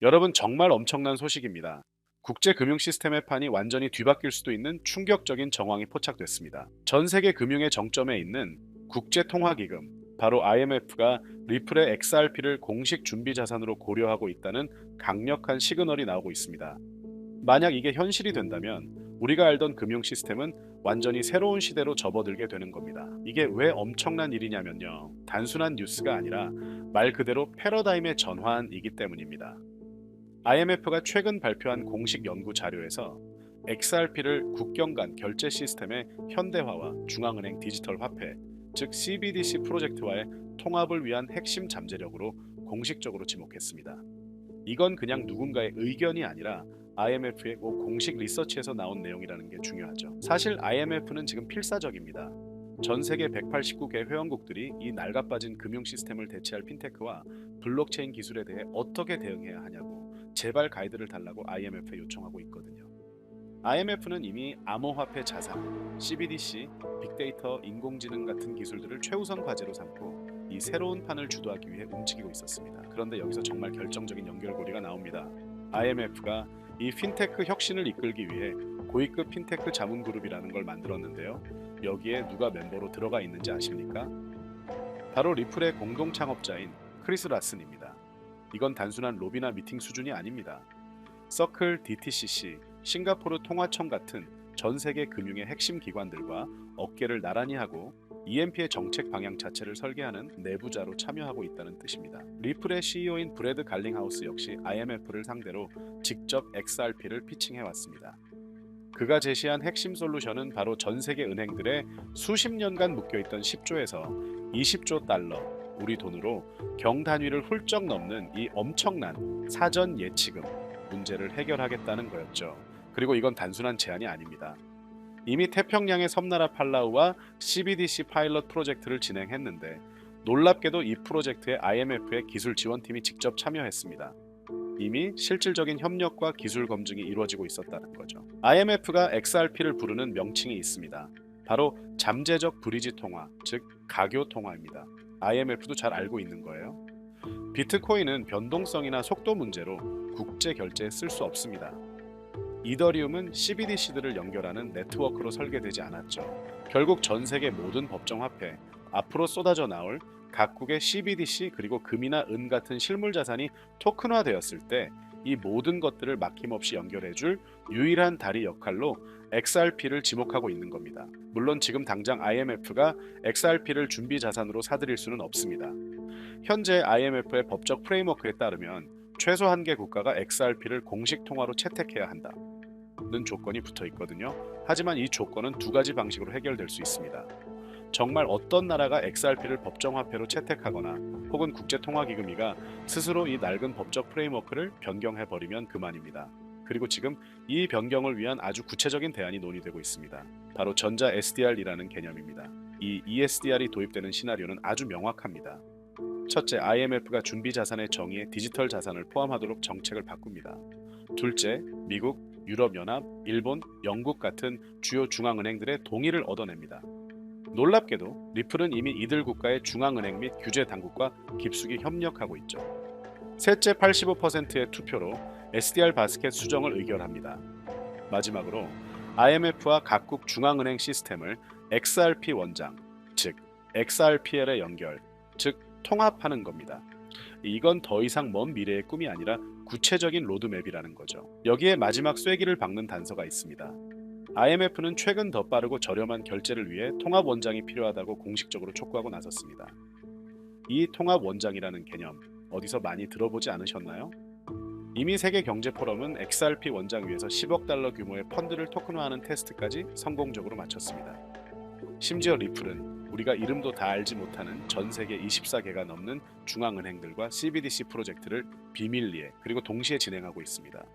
여러분, 정말 엄청난 소식입니다. 국제 금융 시스템의 판이 완전히 뒤바뀔 수도 있는 충격적인 정황이 포착됐습니다. 전 세계 금융의 정점에 있는 국제통화기금, 바로 IMF가 리플의 XRP를 공식 준비 자산으로 고려하고 있다는 강력한 시그널이 나오고 있습니다. 만약 이게 현실이 된다면 우리가 알던 금융 시스템은 완전히 새로운 시대로 접어들게 되는 겁니다. 이게 왜 엄청난 일이냐면요, 단순한 뉴스가 아니라 말 그대로 패러다임의 전환이기 때문입니다. IMF가 최근 발표한 공식 연구 자료에서 XRP를 국경 간 결제 시스템의 현대화와 중앙은행 디지털 화폐, 즉 CBDC 프로젝트와의 통합을 위한 핵심 잠재력으로 공식적으로 지목했습니다. 이건 그냥 누군가의 의견이 아니라 IMF의 공식 리서치에서 나온 내용이라는 게 중요하죠. 사실 IMF는 지금 필사적입니다. 전 세계 189개 회원국들이 이 낡아빠진 금융 시스템을 대체할 핀테크와 블록체인 기술에 대해 어떻게 대응해야 하냐고 제발 가이드를 달라고 IMF에 요청하고 있거든요. IMF는 이미 암호화폐 자산, CBDC, 빅데이터, 인공지능 같은 기술들을 최우선 과제로 삼고 이 새로운 판을 주도하기 위해 움직이고 있었습니다. 그런데 여기서 정말 결정적인 연결고리가 나옵니다. IMF가 이 핀테크 혁신을 이끌기 위해 고위급 핀테크 자문그룹이라는 걸 만들었는데요. 여기에 누가 멤버로 들어가 있는지 아십니까? 바로 리플의 공동 창업자인 크리스 라슨입니다. 이건 단순한 로비나 미팅 수준이 아닙니다. 서클, DTCC, 싱가포르 통화청 같은 전 세계 금융의 핵심 기관들과 어깨를 나란히 하고 EMP의 정책 방향 자체를 설계하는 내부자로 참여하고 있다는 뜻입니다. 리플의 CEO인 브래드 갈링하우스 역시 IMF를 상대로 직접 XRP를 피칭해 왔습니다. 그가 제시한 핵심 솔루션은 바로 전 세계 은행들의 수십 년간 묶여있던 10조에서 20조 달러, 우리 돈으로 경 단위를 훌쩍 넘는 이 엄청난 사전 예치금 문제를 해결하겠다는 거였죠. 그리고 이건 단순한 제안이 아닙니다. 이미 태평양의 섬나라 팔라우와 CBDC 파일럿 프로젝트를 진행했는데 놀랍게도 이 프로젝트에 IMF의 기술 지원팀이 직접 참여했습니다. 이미 실질적인 협력과 기술 검증이 이루어지고 있었다는 거죠. IMF가 XRP를 부르는 명칭이 있습니다. 바로 잠재적 브리지 통화, 즉 가교 통화입니다. IMF도 잘 알고 있는 거예요. 비트코인은 변동성이나 속도 문제로 국제 결제에 쓸 수 없습니다. 이더리움은 CBDC들을 연결하는 네트워크로 설계되지 않았죠. 결국 전 세계 모든 법정 화폐, 앞으로 쏟아져 나올 각국의 CBDC 그리고 금이나 은 같은 실물 자산이 토큰화되었을 때 이 모든 것들을 막힘없이 연결해줄 유일한 다리 역할로 XRP를 지목하고 있는 겁니다. 물론 지금 당장 IMF가 XRP를 준비 자산으로 사들일 수는 없습니다. 현재 IMF의 법적 프레임워크에 따르면 최소 한 개 국가가 XRP를 공식 통화로 채택해야 한다는 조건이 붙어 있거든요. 하지만 이 조건은 두 가지 방식으로 해결될 수 있습니다. 정말 어떤 나라가 XRP를 법정화폐로 채택하거나 혹은 국제통화기금이가 스스로 이 낡은 법적 프레임워크를 변경해버리면 그만입니다. 그리고 지금 이 변경을 위한 아주 구체적인 대안이 논의되고 있습니다. 바로 전자 SDR이라는 개념입니다. 이 ESDR이 도입되는 시나리오는 아주 명확합니다. 첫째, IMF가 준비 자산의 정의에 디지털 자산을 포함하도록 정책을 바꿉니다. 둘째, 미국, 유럽연합, 일본, 영국 같은 주요 중앙은행들의 동의를 얻어냅니다. 놀랍게도 리플은 이미 이들 국가의 중앙은행 및 규제 당국과 깊숙이 협력하고 있죠. 셋째, 85%의 투표로 SDR 바스켓 수정을 의결합니다. 마지막으로 IMF와 각국 중앙은행 시스템을 XRP 원장, 즉 XRPL에 연결, 즉 통합하는 겁니다. 이건 더 이상 먼 미래의 꿈이 아니라 구체적인 로드맵이라는 거죠. 여기에 마지막 쐐기를 박는 단서가 있습니다. IMF는 최근 더 빠르고 저렴한 결제를 위해 통합 원장이 필요하다고 공식적으로 촉구하고 나섰습니다. 이 통합 원장이라는 개념 어디서 많이 들어보지 않으셨나요? 이미 세계 경제 포럼은 XRP 원장 위에서 10억 달러 규모의 펀드를 토큰화하는 테스트까지 성공적으로 마쳤습니다. 심지어 리플은 우리가 이름도 다 알지 못하는 전 세계 24개가 넘는 중앙은행들과 CBDC 프로젝트를 비밀리에 그리고 동시에 진행하고 있습니다.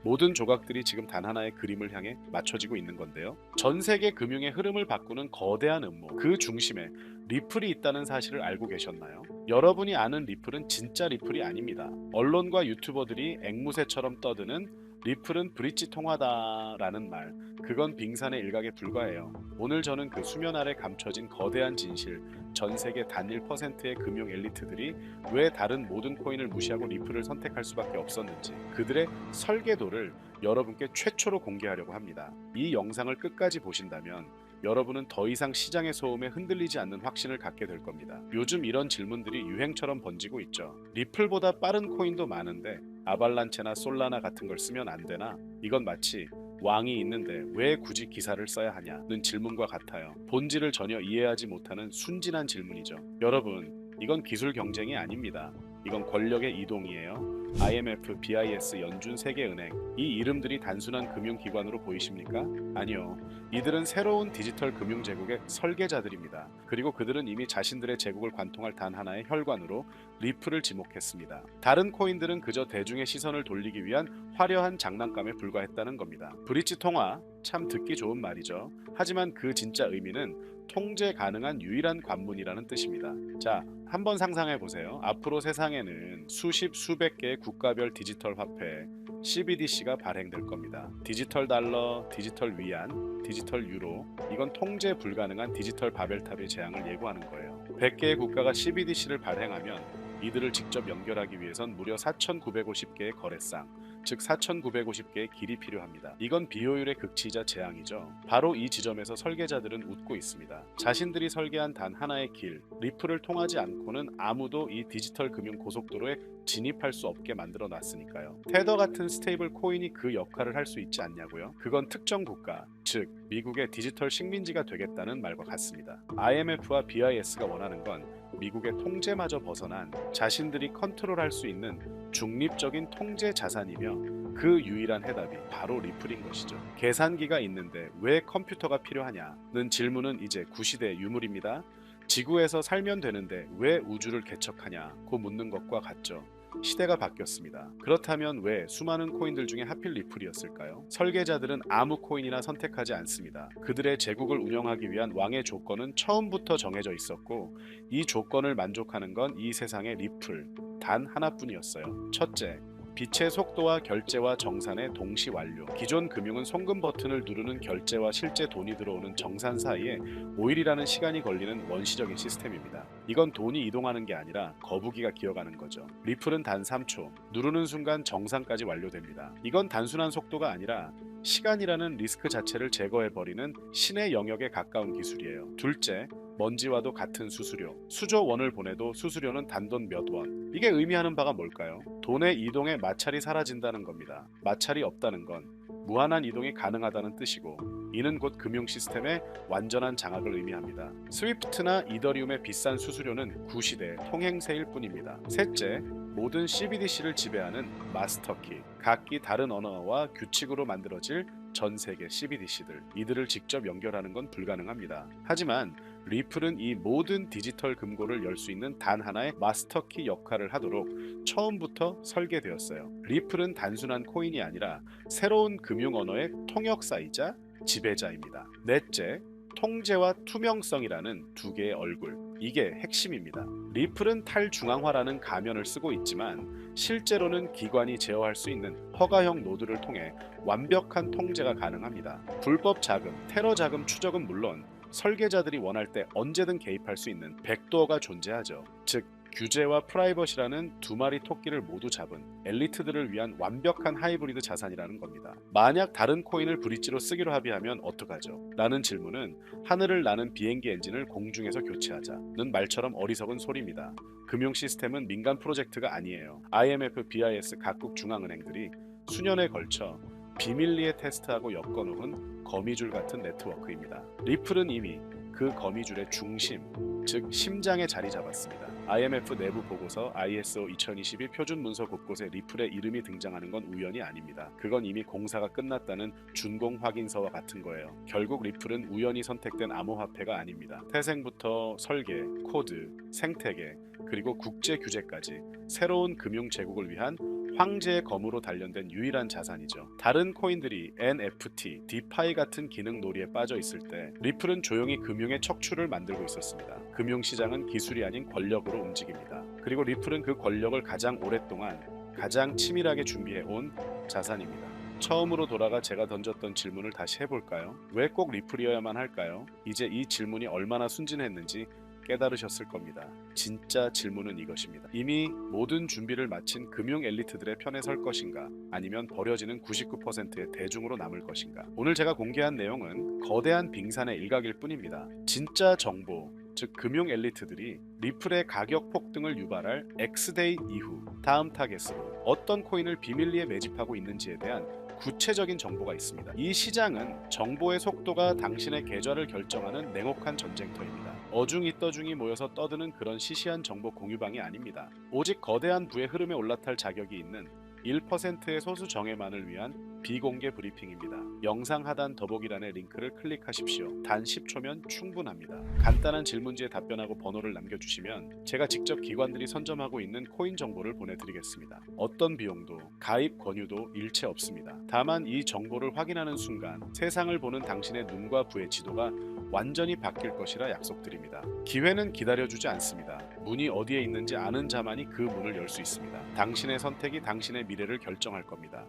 모든 조각들이 지금 단 하나의 그림을 향해 맞춰지고 있는 건데요. 전 세계 금융의 흐름을 바꾸는 거대한 음모, 그 중심에 리플이 있다는 사실을 알고 계셨나요? 여러분이 아는 리플은 진짜 리플이 아닙니다. 언론과 유튜버들이 앵무새처럼 떠드는 리플은 브릿지 통화다라는 말, 그건 빙산의 일각에 불과해요. 오늘 저는 그 수면 아래 감춰진 거대한 진실, 전 세계 단 1%의 금융 엘리트들이 왜 다른 모든 코인을 무시하고 리플을 선택할 수밖에 없었는지 그들의 설계도를 여러분께 최초로 공개하려고 합니다. 이 영상을 끝까지 보신다면 여러분은 더 이상 시장의 소음에 흔들리지 않는 확신을 갖게 될 겁니다. 요즘 이런 질문들이 유행처럼 번지고 있죠. 리플보다 빠른 코인도 많은데 아발란체나 솔라나 같은 걸 쓰면 안 되나? 이건 마치 왕이 있는데 왜 굳이 기사를 써야 하냐는 질문과 같아요. 본질을 전혀 이해하지 못하는 순진한 질문이죠. 여러분, 이건 기술 경쟁이 아닙니다. 이건 권력의 이동이에요. IMF, BIS, 연준, 세계은행 이 이름들이 단순한 금융기관으로 보이십니까? 아니요. 이들은 새로운 디지털 금융 제국의 설계자들입니다. 그리고 그들은 이미 자신들의 제국을 관통할 단 하나의 혈관으로 리플을 지목했습니다. 다른 코인들은 그저 대중의 시선을 돌리기 위한 화려한 장난감에 불과했다는 겁니다. 브릿지 통화, 참 듣기 좋은 말이죠. 하지만 그 진짜 의미는 통제 가능한 유일한 관문이라는 뜻입니다. 자, 한번 상상해 보세요. 앞으로 세상에는 수십 수백 개의 국가별 디지털 화폐 CBDC가 발행될 겁니다. 디지털 달러, 디지털 위안, 디지털 유로, 이건 통제 불가능한 디지털 바벨탑의 재앙을 예고하는 거예요. 100개의 국가가 CBDC를 발행하면 이들을 직접 연결하기 위해선 무려 4,950개의 거래상, 즉 4,950개의 길이 필요합니다. 이건 비효율의 극치이자 재앙이죠. 바로 이 지점에서 설계자들은 웃고 있습니다. 자신들이 설계한 단 하나의 길, 리플을 통하지 않고는 아무도 이 디지털 금융 고속도로에 진입할 수 없게 만들어 놨으니까요. 테더 같은 스테이블 코인이 그 역할을 할 수 있지 않냐고요? 그건 특정 국가, 즉 미국의 디지털 식민지가 되겠다는 말과 같습니다. IMF와 BIS가 원하는 건 미국의 통제마저 벗어난 자신들이 컨트롤할 수 있는 중립적인 통제 자산이며 그 유일한 해답이 바로 리플인 것이죠. 계산기가 있는데 왜 컴퓨터가 필요하냐는 질문은 이제 구시대의 유물입니다. 지구에서 살면 되는데 왜 우주를 개척하냐고 묻는 것과 같죠. 시대가 바뀌었습니다. 그렇다면 왜 수많은 코인들 중에 하필 리플이었을까요? 설계자들은 아무 코인이나 선택하지 않습니다. 그들의 제국을 운영하기 위한 왕의 조건은 처음부터 정해져 있었고 이 조건을 만족하는 건 이 세상의 리플 단 하나뿐이었어요. 첫째, 빛의 속도와 결제와 정산의 동시 완료. 기존 금융은 송금 버튼을 누르는 결제와 실제 돈이 들어오는 정산 사이에 5일이라는 시간이 걸리는 원시적인 시스템입니다. 이건 돈이 이동하는 게 아니라 거북이가 기어가는 거죠. 리플은 단 3초. 누르는 순간 정산까지 완료됩니다. 이건 단순한 속도가 아니라 시간이라는 리스크 자체를 제거해버리는 신의 영역에 가까운 기술이에요. 둘째, 먼지와도 같은 수수료. 수조 원을 보내도 수수료는 단돈 몇 원. 이게 의미하는 바가 뭘까요? 돈의 이동에 마찰이 사라진다는 겁니다. 마찰이 없다는 건 무한한 이동이 가능하다는 뜻이고 이는 곧 금융 시스템의 완전한 장악을 의미합니다. 스위프트나 이더리움의 비싼 수수료는 구시대 통행세일 뿐입니다. 셋째, 모든 CBDC를 지배하는 마스터키. 각기 다른 언어와 규칙으로 만들어질 전 세계 CBDC들. 이들을 직접 연결하는 건 불가능합니다. 하지만 리플은 이 모든 디지털 금고를 열 수 있는 단 하나의 마스터키 역할을 하도록 처음부터 설계되었어요. 리플은 단순한 코인이 아니라 새로운 금융 언어의 통역사이자 지배자입니다. 넷째, 통제와 투명성이라는 두 개의 얼굴. 이게 핵심입니다. 리플은 탈중앙화라는 가면을 쓰고 있지만 실제로는 기관이 제어할 수 있는 허가형 노드를 통해 완벽한 통제가 가능합니다. 불법 자금, 테러 자금 추적은 물론 설계자들이 원할 때 언제든 개입할 수 있는 백도어가 존재하죠. 즉 규제와 프라이버시라는 두 마리 토끼를 모두 잡은 엘리트들을 위한 완벽한 하이브리드 자산이라는 겁니다. 만약 다른 코인을 브릿지로 쓰기로 합의하면 어떡하죠? 라는 질문은 하늘을 나는 비행기 엔진을 공중에서 교체하자는 말처럼 어리석은 소리입니다. 금융 시스템은 민간 프로젝트가 아니에요. IMF, BIS 각국 중앙은행들이 수년에 걸쳐 비밀리에 테스트하고 엮어놓은 거미줄 같은 네트워크입니다. 리플은 이미 그 거미줄의 중심, 즉 심장에 자리 잡았습니다. IMF 내부 보고서 ISO 2021 표준 문서 곳곳에 리플의 이름이 등장하는 건 우연이 아닙니다. 그건 이미 공사가 끝났다는 준공 확인서와 같은 거예요. 결국 리플은 우연히 선택된 암호화폐가 아닙니다. 태생부터 설계, 코드, 생태계, 그리고 국제 규제까지 새로운 금융 제국을 위한 황제의 검으로 단련된 유일한 자산이죠. 다른 코인들이 NFT, 디파이 같은 기능 놀이에 빠져 있을 때 리플은 조용히 금융의 척추를 만들고 있었습니다. 금융시장은 기술이 아닌 권력으로 움직입니다. 그리고 리플은 그 권력을 가장 오랫동안 가장 치밀하게 준비해온 자산입니다. 처음으로 돌아가 제가 던졌던 질문을 다시 해볼까요? 왜 꼭 리플이어야만 할까요? 이제 이 질문이 얼마나 순진했는지 깨달으셨을 겁니다. 진짜 질문은 이것입니다. 이미 모든 준비를 마친 금융 엘리트들의 편에 설 것인가, 아니면 버려지는 99%의 대중으로 남을 것인가. 오늘 제가 공개한 내용은 거대한 빙산의 일각일 뿐입니다. 진짜 정보, 즉 금융 엘리트들이 리플의 가격 폭등을 유발할 X데이 이후 다음 타겟으로 어떤 코인을 비밀리에 매집하고 있는지에 대한 구체적인 정보가 있습니다. 이 시장은 정보의 속도가 당신의 계좌를 결정하는 냉혹한 전쟁터입니다. 어중이 떠중이 모여서 떠드는 그런 시시한 정보 공유방이 아닙니다. 오직 거대한 부의 흐름에 올라탈 자격이 있는 1%의 소수 정예만을 위한 비공개 브리핑입니다. 영상 하단 더보기란의 링크를 클릭하십시오. 단 10초면 충분합니다. 간단한 질문지에 답변하고 번호를 남겨주시면 제가 직접 기관들이 선점하고 있는 코인 정보를 보내드리겠습니다. 어떤 비용도 가입 권유도 일체 없습니다. 다만 이 정보를 확인하는 순간 세상을 보는 당신의 눈과 부의 지도가 완전히 바뀔 것이라 약속드립니다. 기회는 기다려주지 않습니다. 문이 어디에 있는지 아는 자만이 그 문을 열 수 있습니다. 당신의 선택이 당신의 미래를 결정할 겁니다.